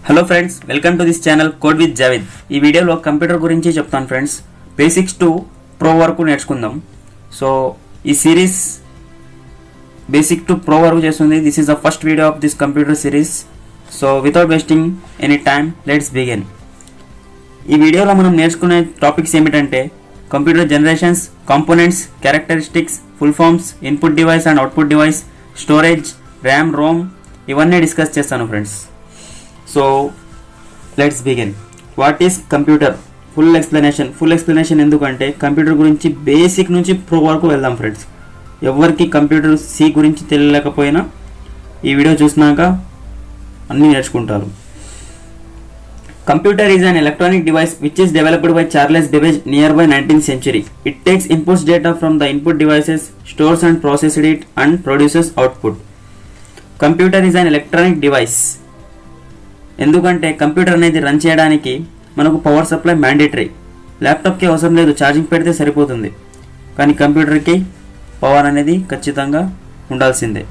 Hello friends, welcome to this channel code with Javed. ఈ వీడియోలో computer గురించి చెప్తాను ఫ్రెండ్స్. బేసిక్స్ టు ప్రో వరకు నేర్చుకుందాం. సో ఈ సిరీస్ బేసిక్ టు ప్రో వరకు చేస్తుంది. This is the first video of this computer series. So without wasting any time let's begin. ఈ వీడియోలో మనం నేర్చుకునే టాపిక్స్ ఏమిటంటే computer generations, components, characteristics, full forms, input device and output device, storage, RAM, Rome ఇవన్నీ discuss చేస్తాను friends. So let's begin. What is computer? Full explanation ఎందుకంటే computer గురించి basic నుంచి ప్రో వరకు వెళ్దాం ఫ్రెండ్స్. ఎవరికి కంప్యూటర్ సి గురించి తెలియలేకపోయినా ఈ వీడియో చూసినాక అన్నీ నేర్చుకుంటారు. Computer is an electronic device which is developed by Charles Babbage nearby 19th century. It takes inputs data from the input devices, stores and processes it and produces output. Computer is an electronic device. ఎందుకంటే computer అనేది run చేయడానికి మనకు power supply mandatory. ల్యాప్టాప్కి అవసరం లేదు, charging పెడితే సరిపోతుంది. కానీ కంప్యూటర్కి power అనేది ఖచ్చితంగా ఉండాల్సిందే.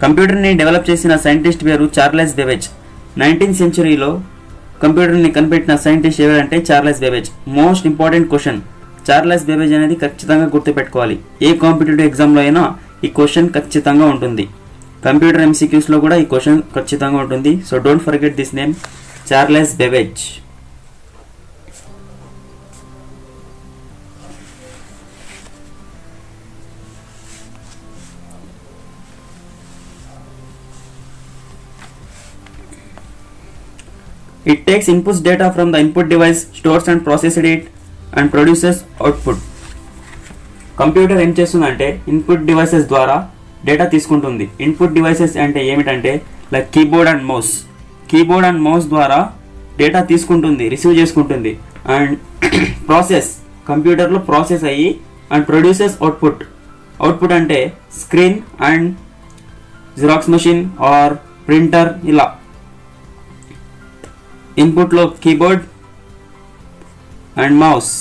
కంప్యూటర్ని డెవలప్ చేసిన సైంటిస్ట్ పేరు చార్లెస్ బేబేజ్. 19th సెంచరీలో కంప్యూటర్ని కనిపెట్టిన సైంటిస్ట్ ఎవరంటే Charles Babbage. Most important question, Charles Babbage అనేది ఖచ్చితంగా గుర్తుపెట్టుకోవాలి. ఏ కాంపిటేటివ్ ఎగ్జామ్లో అయినా ఈ క్వశ్చన్ ఖచ్చితంగా ఉంటుంది. కంప్యూటర్ ఎంసీక్యూస్లో కూడా ఈ క్వశ్చన్ ఖచ్చితంగా ఉంటుంది. So don't forget this name, Charles Babbage. It takes inputs data from the input device, stores and processes it and produces output. Computer ఏం చేస్తుందంటే ఇన్పుట్ డివైసెస్ ద్వారా డేటా తీసుకుంటుంది. ఇన్పుట్ డివైసెస్ అంటే ఏమిటంటే లైక్ కీబోర్డ్ అండ్ మౌస్ ద్వారా data తీసుకుంటుంది, receive చేసుకుంటుంది. And process, కంప్యూటర్లో ప్రాసెస్ అయ్యి అండ్ ప్రొడ్యూసెస్ అవుట్పుట్ అంటే screen and Xerox machine or printer. ఇలా ఇన్పుట్లో కీబోర్డ్ అండ్ మౌస్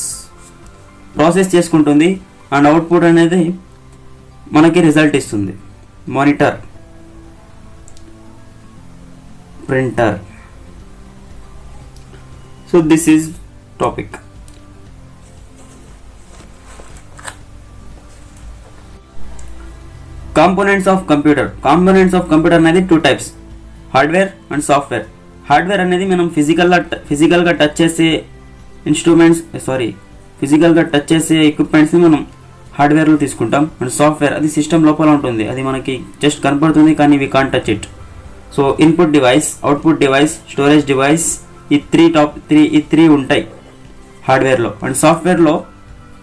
ప్రాసెస్ చేసుకుంటుంది అండ్ అవుట్పుట్ అనేది మనకి రిజల్ట్ ఇస్తుంది. Monitor, printer. So this is topic. Components of computer అనేది two types, hardware and software. Hardware అనేది మనం ఫిజికల్గా టచ్ చేసే టచ్ చేసే ఎక్విప్మెంట్స్ని మనం హార్డ్వేర్లో తీసుకుంటాం. అండ్ సాఫ్ట్వేర్ అది సిస్టమ్ లోపల ఉంటుంది, అది మనకి జస్ట్ కనపడుతుంది కానీ we can't touch it. So input device, output device, storage device, ఈ త్రీ ఉంటాయి హార్డ్వేర్లో. అండ్ సాఫ్ట్వేర్లో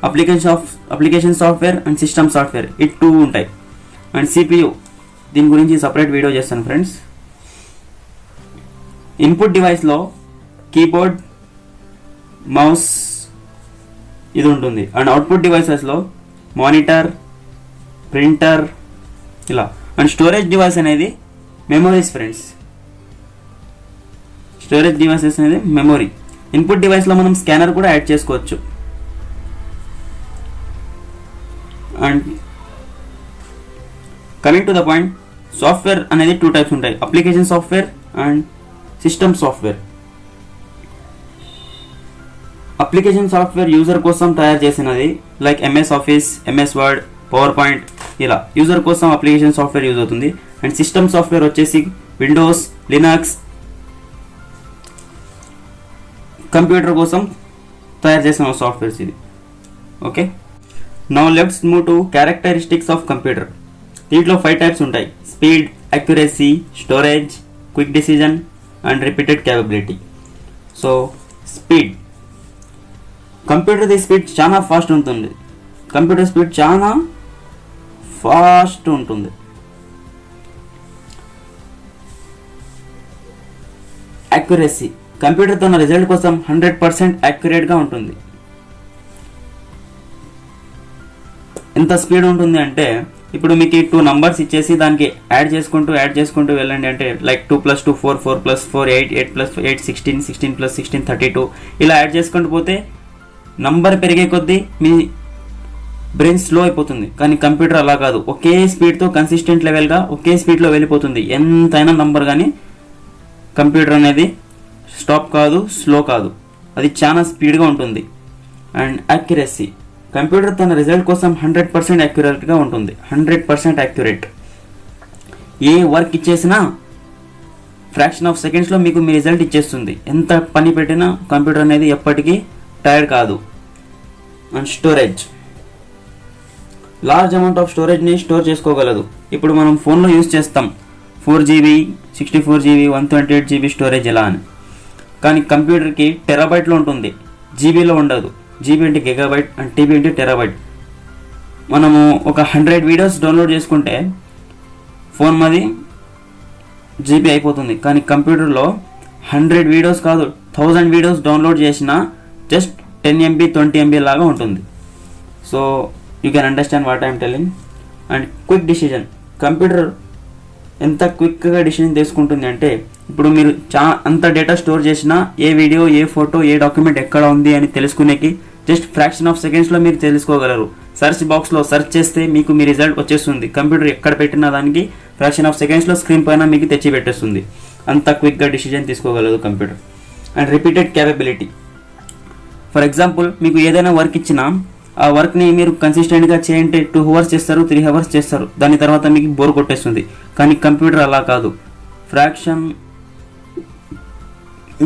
application software and system software, ఈ టూ ఉంటాయి. అండ్ సిపియు, దీని గురించి సపరేట్ వీడియో చేస్తాను ఫ్రెండ్స్. ఇన్పుట్ డివైస్లో కీబోర్డ్, మౌస్ ఇది ఉంటుంది. అండ్ అవుట్పుట్ డివైసెస్లో మానిటర్, ప్రింటర్ ఇలా. అండ్ స్టోరేజ్ డివైస్ అనేది మెమోరీస్ ఫ్రెండ్స్. స్టోరేజ్ డివైసెస్ అనేది మెమొరీ. ఇన్పుట్ డివైస్లో మనం స్కానర్ కూడా యాడ్ చేసుకోవచ్చు. And coming to the point, software అనేది టూ టైప్స్ ఉంటాయి, application software and system software. Application software user కోసం తయారు చేసినది, like MS office, MS word, power point ఇలా యూజర్ కోసం అప్లికేషన్ సాఫ్ట్వేర్ యూజ్ అవుతుంది. అండ్ సిస్టమ్ సాఫ్ట్వేర్ వచ్చేసి విండోస్, లినక్స్, కంప్యూటర్ కోసం తయారు చేసిన సాఫ్ట్వేర్స్ ఇది. Okay, now let's move to characteristics of computer. దీంట్లో 5 టైప్స్ ఉంటాయి, speed, accuracy, storage, quick decision and repeated capability. So speed, computer speed చాలా fast ఉంటుంది. అక్యురసీ, కంప్యూటర్ తన రిజల్ట్ కోసం 100% యాక్యురేట్గా ఉంటుంది. ఎంత స్పీడ్ ఉంటుంది అంటే ఇప్పుడు మీకు 2 నంబర్స్ ఇచ్చేసి దానికి యాడ్ చేసుకుంటూ వెళ్ళండి అంటే లైక్ 2 + 2 4, 4 + 4 8, 8 + 8 16, 16 + 16 32 ఇలా యాడ్ చేసుకుంటూ పోతే నంబర్ పెరిగే కొద్దీ మీ బ్రెయిన్ స్లో అయిపోతుంది. కానీ కంప్యూటర్ అలా కాదు, ఒకే స్పీడ్తో కన్సిస్టెంట్ లెవెల్గా ఒకే స్పీడ్లో వెళ్ళిపోతుంది. ఎంతైనా నంబర్ కానీ కంప్యూటర్ అనేది స్టాప్ కాదు, స్లో కాదు, అది చాలా స్పీడ్గా ఉంటుంది. అండ్ యాక్యురసీ, కంప్యూటర్ తన రిజల్ట్ కోసం 100% యాక్యురేట్గా ఉంటుంది. 100% యాక్యురేట్. ఏ వర్క్ ఇచ్చేసినా ఫ్రాక్షన్ ఆఫ్ సెకండ్స్లో మీకు మీ రిజల్ట్ ఇచ్చేస్తుంది. ఎంత పని పెట్టినా కంప్యూటర్ అనేది ఎప్పటికీ టైర్డ్ కాదు. And storage, large amount of స్టోరేజ్ని స్టోర్ చేసుకోగలదు. ఇప్పుడు మనం ఫోన్లో యూజ్ చేస్తాం 4GB, 64GB, 128GB స్టోరేజ్ ఎలా అని. కానీ కంప్యూటర్కి టెరాబైట్లో ఉంటుంది, జీబీలో ఉండదు. జీబీ అంటే గిగాబైట్ అండ్ టీబీ అంటే టెరాబైట్. మనము ఒక 100 వీడియోస్ డౌన్లోడ్ చేసుకుంటే ఫోన్ మాది జీబీ అయిపోతుంది. కానీ కంప్యూటర్లో 100 వీడియోస్ కాదు, 1000 వీడియోస్ డౌన్లోడ్ చేసినా జస్ట్ 10 MB 20 MB లాగా ఉంటుంది. So you can understand what I'm telling. And quick decision, computer ఎంత క్విక్గా డిసిజన్ తీసుకుంటుంది అంటే, ఇప్పుడు మీరు అంత డేటా స్టోర్ చేసినా ఏ వీడియో, ఏ ఫోటో, ఏ డాక్యుమెంట్ ఎక్కడ ఉంది అని తెలుసుకునేకి జస్ట్ ఫ్రాక్షన్ ఆఫ్ సెకండ్స్లో మీరు తెలుసుకోగలరు. సర్చ్ బాక్స్లో సెర్చ్ చేస్తే మీకు మీ రిజల్ట్ వచ్చేస్తుంది. కంప్యూటర్ ఎక్కడ పెట్టిన దానికి ఫ్రాక్షన్ ఆఫ్ సెకండ్స్లో స్క్రీన్ పైన మీకు తెచ్చి పెట్టేస్తుంది. అంత క్విక్గా డిసిజన్ తీసుకోగలదు computer. And repeated capability, for example మీకు ఏదైనా వర్క్ ఇచ్చినా ఆ వర్క్ని మీరు కన్సిస్టెంట్గా చేయంటే 2 hours చేస్తారు, 3 hours చేస్తారు, దాని తర్వాత మీకు బోర్ కొట్టేస్తుంది. కానీ కంప్యూటర్ అలా కాదు. ఫ్రాక్షన్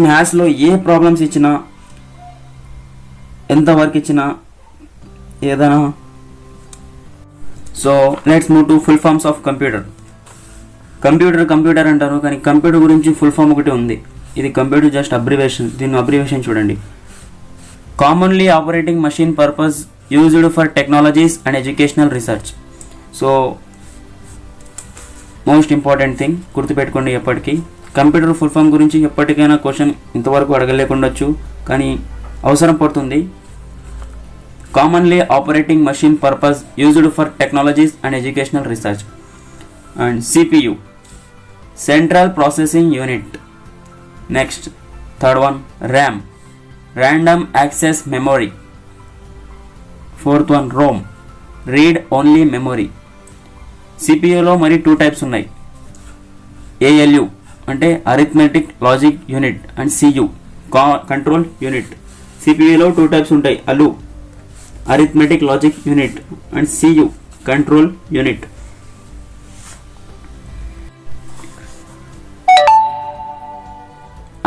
మ్యాథ్స్లో ఏ ప్రాబ్లమ్స్ ఇచ్చినా, ఎంత వర్క్ ఇచ్చినా, ఏదైనా. So let's move to full forms of computer. Computer అంటారు, కానీ కంప్యూటర్ గురించి ఫుల్ ఫామ్ ఒకటి ఉంది. ఇది కంప్యూటర్ జస్ట్ అబ్రివేషన్. దీని అబ్రివేషన్ చూడండి. Commonly operating machine purpose used for technologies and educational research. So most important thing గుర్తుపెట్టుకోండి ఎప్పటికీ. కంప్యూటర్ ఫుల్ ఫామ్ గురించి ఎప్పటికైనా క్వశ్చన్ ఇంతవరకు అడగలేకుండొచ్చు, కానీ అవసరం పడుతుంది. Commonly operating machine purpose used for technologies and educational research. And CPU, central processing unit. Next third one RAM, random access memory. Fourth one ROM, read only memory. CPUలో మరి 2 types ఉన్నాయి. ALU అంటే arithmetic logic unit and CU control unit. CPUలో 2 types ఉంటాయి. ALU arithmetic logic unit and CU control unit.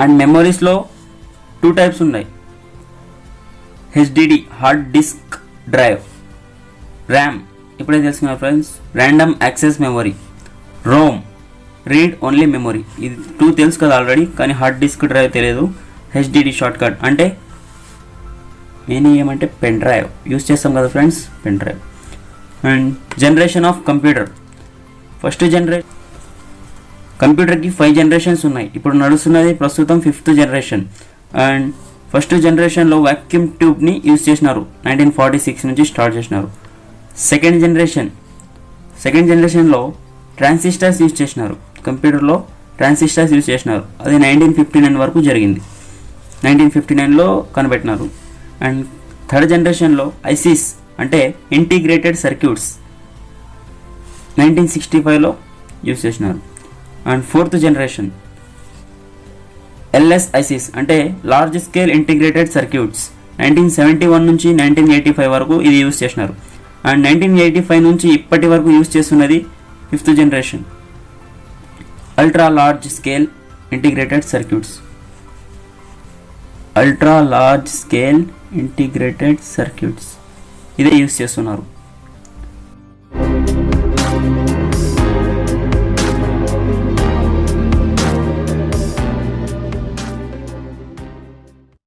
And మెమరీస్లో 2 types ఉన్నాయి. HDD hard disk drive. RAM ఇప్పుడే తెలుసుకున్నారు friends, random access memory. ROM read only memory. ఇది 2 తెలుసు కదా already, కానీ హార్డ్ డిస్క్ డ్రైవ్ తెలియదు. HDD షార్ట్ కట్ అంటే ఏమంటే పెన్ డ్రైవ్ యూస్ చేస్తాం కదా friends, pen drive. And generation of computer. First కంప్యూటర్కి 5 generations ఉన్నాయి. ఇప్పుడు నడుస్తున్నది ప్రస్తుతం 5th generation. అండ్ ఫస్ట్ జనరేషన్లో వాక్యూమ్ ట్యూబ్ని యూజ్ చేసినారు, 1946 నుంచి స్టార్ట్ చేసినారు. సెకండ్ జనరేషన్లో ట్రాన్సిస్టర్స్ యూజ్ చేసినారు. కంప్యూటర్లో ట్రాన్సిస్టర్స్ యూజ్ చేసినారు, అది 1959 వరకు జరిగింది. 1959లో కనిపెట్టినారు. అండ్ థర్డ్ జనరేషన్లో ICs అంటే ఇంటిగ్రేటెడ్ సర్క్యూట్స్ 1965లో యూజ్ చేసినారు. అండ్ ఫోర్త్ జనరేషన్ LSICs అంటే లార్జ్ స్కేల్ ఇంటిగ్రేటెడ్ సర్క్యూట్స్ 1971 నుంచి 1985 వరకు ఇది యూజ్ చేసినారు. అండ్ 1985 నుంచి ఇప్పటి వరకు యూజ్ చేస్తున్నది 5th generation ultra large scale integrated circuits. ఇదే యూజ్ చేస్తున్నారు.